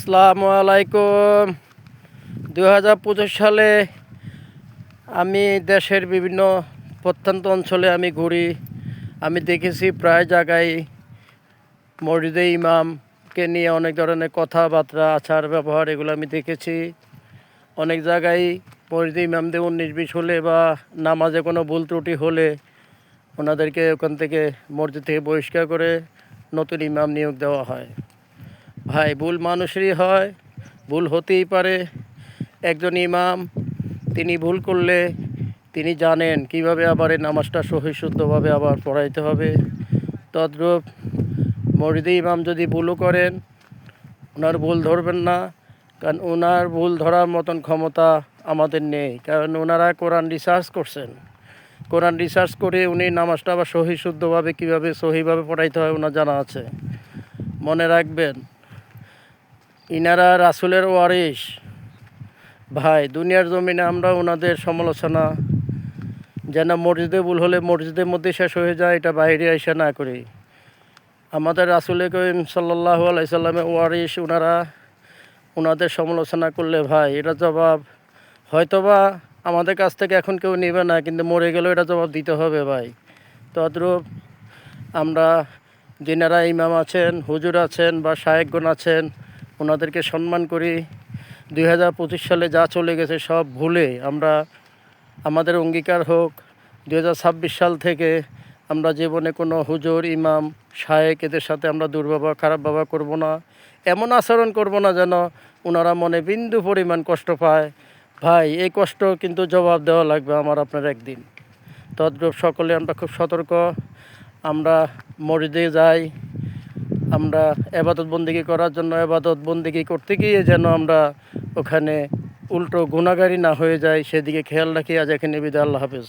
আসসালামু আলাইকুম। 2025 সালে আমি দেশের বিভিন্ন প্রত্যন্ত অঞ্চলে আমি ঘুরি। আমি দেখেছি প্রায় জায়গায় মসজিদে ইমামকে নিয়ে অনেক ধরনের কথাবার্তা, আচার ব্যবহার এগুলো আমি দেখেছি। অনেক জায়গায় মসজিদে ইমামদের 19-20 হলে বা নামাজে কোনো ভুল ত্রুটি হলে ওনাদেরকে ওখান থেকে মসজিদ থেকে বহিষ্কার করে নতুন ইমাম নিয়োগ দেওয়া হয়। ভাই, ভুল মানুষেরই হয়, ভুল হতেই পারে। একজন ইমাম তিনি ভুল করলে তিনি জানেন কিভাবে আবার এই নামাজটা সহি শুদ্ধভাবে আবার পড়াইতে হবে। তদ্রূপ মসজিদে ইমাম যদি ভুলও করেন, ওনার ভুল ধরবেন না, কারণ ওনার ভুল ধরার মতন ক্ষমতা আমাদের নেই। কারণ ওনারা কোরআন রিসার্চ করছেন, কোরআন রিসার্চ করে উনি নামাজটা আবার সহি শুদ্ধভাবে কীভাবে সহিভাবে পড়াইতে হয় ওনার জানা আছে। মনে রাখবেন, ইনারা রাসূলের ওয়ারিস। ভাই, দুনিয়ার জমিনে আমরা ওনাদের সমালোচনা যেন মসজিদে ভুল হলে মসজিদের মধ্যে শেষ হয়ে যায়, এটা বাইরে এসে না করি। আমাদের রাসূল করিম সাল্লাল্লাহু আলাইহি সাল্লামের ওয়ারিস ওনারা, ওনাদের সমালোচনা করলে ভাই এটা জবাব হয়তোবা আমাদের কাছ থেকে এখন কেউ নেবে না, কিন্তু মরে গেলেও এটা জবাব দিতে হবে ভাই। তদ্রূপ আমরা যিনারা ইমাম আছেন, হুজুর আছেন বা শায়েখগণ আছেন, ওনাদেরকে সম্মান করি। 2025 সালে যা চলে গেছে সব ভুলে আমরা, আমাদের অঙ্গীকার হোক 2026 সাল থেকে আমরা জীবনে কোনো হুজুর, ইমাম, শায়েখ এদের সাথে আমরা দুর্ব্যবহার, খারাপ ব্যবহার করব না। এমন আচরণ করব না যেন ওনারা মনে বিন্দু পরিমাণ কষ্ট পায়। ভাই, এই কষ্ট কিন্তু জবাব দেওয়া লাগবে আমার আপনার একদিন। তদ্রূপ সকলে আমরা খুব সতর্ক। আমরা মসজিদে যাই, আমরা এবাদত বন্দেগী করার জন্য, এবাদত বন্দেগী করতে গিয়ে যেন আমরা ওখানে উল্টো গুনাহগারী না হয়ে যাই, সেদিকে খেয়াল রাখি। আজ এখানে বিদায়। আল্লাহ হাফেজ।